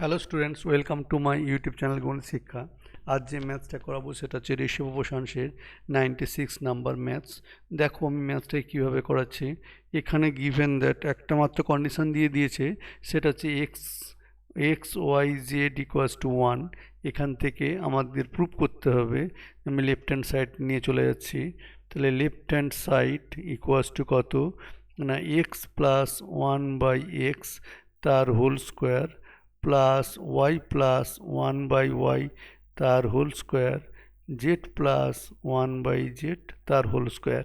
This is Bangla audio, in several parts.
Hello students, welcome to my YouTube channel গণিত শিক্ষা। আজ যে ম্যাথসটা করাবো সেটা হচ্ছে রেশিও অবশাংশের 96 নাম্বার ম্যাথস। দেখো আমি ম্যাথসটা কীভাবে করাচ্ছি। এখানে গিভেন দ্যাট একটা মাত্র কন্ডিশন দিয়ে দিয়েছে, সেটা হচ্ছে x y z equals to 1। এখান থেকে আমাদের প্রুভ করতে হবে। আমি লেফট হ্যান্ড সাইড নিয়ে চলে যাচ্ছি। তাহলে left hand side equals to কত না এক্স প্লাস 1/x তার whole square plus y plus 1/y তার whole square Z plus 1/z তার হোল স্কোয়ার।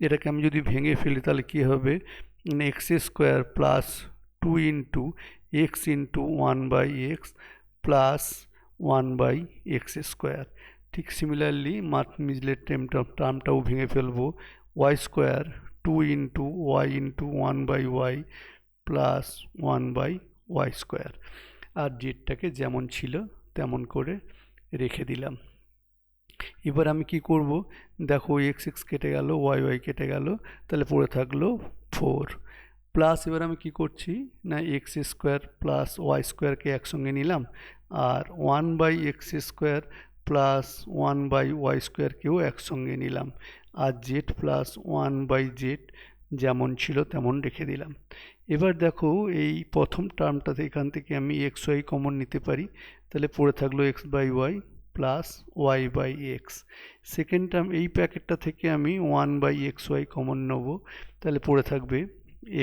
এটাকে আমি যদি ভেঙে ফেলি তাহলে কী হবে, x square plus 2 into x into 1/x plus 1/x square. ঠিক সিমিলারলি মিডলের টার্মটাও ভেঙে ফেলবো, y square 2 into y into 1/y plus 1/y square. আর জেডটাকে যেমন ছিল তেমন করে রেখে দিলাম। এবার আমি কি করব, দেখো এক্স এক্স কেটে গেল, ওয়াই ওয়াই কেটে গেল, তাহলে পড়ে থাকলো 4 প্লাস এবার আমি কি করছি না এক্স স্কোয়ার প্লাস ওয়াই স্কোয়ারকে একসঙ্গে নিলাম, আর 1/x স্কোয়ার প্লাস 1/y স্কোয়ারকেও একসঙ্গে নিলাম, আর জেড প্লাস 1/z যেমন ছিল তেমন রেখে দিলাম। এবার দেখো এই প্রথম টার্মটাতে এখান থেকে আমি এক্স ওয়াই কমন নিতে পারি, তাহলে পড়ে থাকলো x/y plus y/x। Second term এই প্যাকেটটা থেকে আমি 1/xy কমন নেব, তাহলে পড়ে থাকবে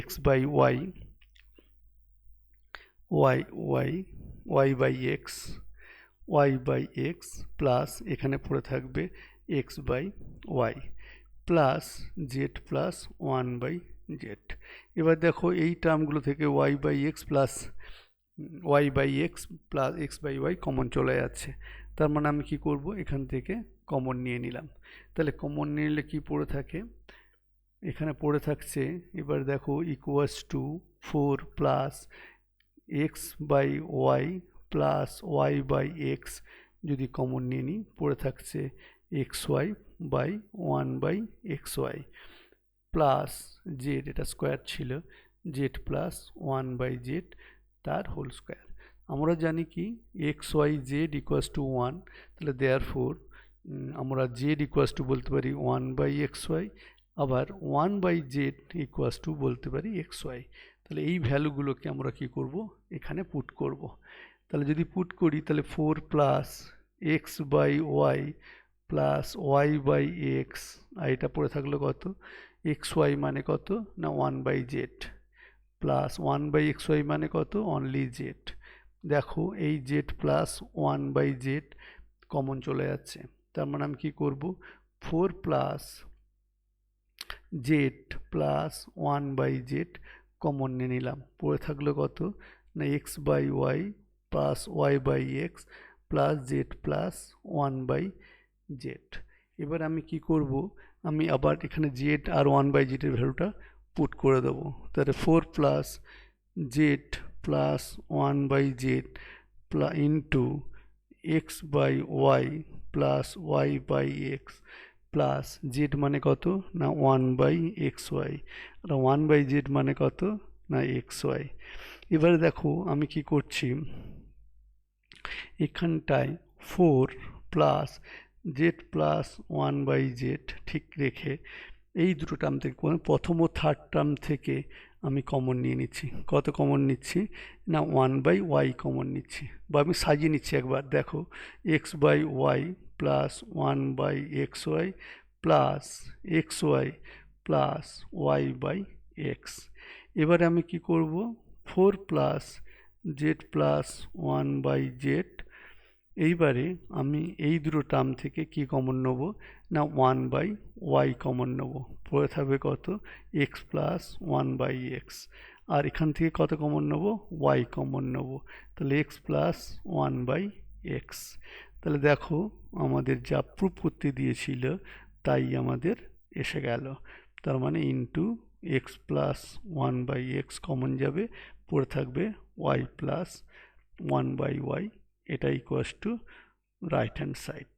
x/y y/x y/x প্লাস এখানে পড়ে থাকবে x/y plus Z plus 1/z। এবার দেখো এই টার্মগুলো থেকে y/x প্লাস x/y কমন চলে যাচ্ছে, তার মানে আমি কি করব, এখান থেকে কমন নিয়ে নিলাম। তাহলে কমন নিলে কি পড়ে থাকে, এখানে পড়ে থাকছে এবার দেখো equals to 4 plus x/y plus y/x যদি কমন নিয়ে নিই পড়ে থাকছে xy/1/xy প্লাস জেড, এটা স্কোয়ার ছিল, জেড প্লাস 1/z তার হোল স্কোয়ার। আমরা জানি কি xy/z ইকুয়ালস টু 1, তাহলে দেয়ারফোর আমরা জেড ইকুয়ালস টু বলতে পারি 1/xy, আবার 1/z ইকুয়ালস টু বলতে পারি xy। তাহলে এই ভ্যালুগুলোকে আমরা কি করব, এখানে পুট করব। তাহলে যদি পুট করি তাহলে 4 প্লাস x/y প্লাস y/x, আর এটা পড়ে থাকলো কত, xy মানে কত না 1/z প্লাস 1/xy মানে কত অনলি z। দেখো এই z প্লাস 1/z কমন চলে যাচ্ছে, তার মানে আমি কি করব, 4 plus z plus 1/z common নিয়ে নিলাম, পড়ে থাকলো কত না x/y plus y/x plus z plus 1/z। এবার আমি কি করব, আমি আবার এখানে z আর 1/z এর ভ্যালুটা পুট করে দেবো, তাহলে 4 plus z plus 1/z plus into x/y plus y/x plus z মানে কত না 1/xy, আর 1/z মানে কত না xy। এবারে দেখো আমি কি করছি, এখানটায় 4 প্লাস জেড প্লাস 1/z ঠিক রেখে এই দুটো টার্ম থেকে প্রথম ও থার্ড টার্ম থেকে আমি কমন নিয়ে নিচ্ছি। কত কমন নিচ্ছি না 1/y কমন নিচ্ছি, বা আমি সাজিয়ে নিচ্ছি একবার। দেখো x/y plus 1/xy plus xy plus y/x। এবারে আমি কি করব, 4 প্লাস জেড প্লাস 1/z, এইবারে আমি এই দুটো টার্ম থেকে কি কমন নেব না 1/y কমন নেব, পড়ে থাকবে কত x প্লাস 1/x, আর এখান থেকে কত কমন নেব y কমন নেব, তাহলে x প্লাস 1/x। তাহলে দেখো আমাদের যা প্রুফ করতে দিয়েছিল তাই আমাদের এসে গেল, তার মানে into x plus 1/x common যাবে, পড়ে থাকবে y প্লাস 1/y, এটা equals to right hand side.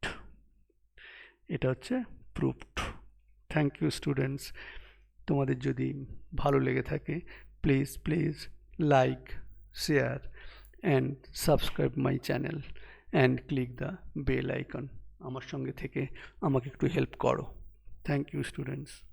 এটা হচ্ছে প্রুফড। Thank you students. তোমাদের যদি ভালো লেগে থাকে please like, share and subscribe my channel and click the bell icon আমার সঙ্গে থেকে আমাকে একটু হেল্প করো। Thank you students.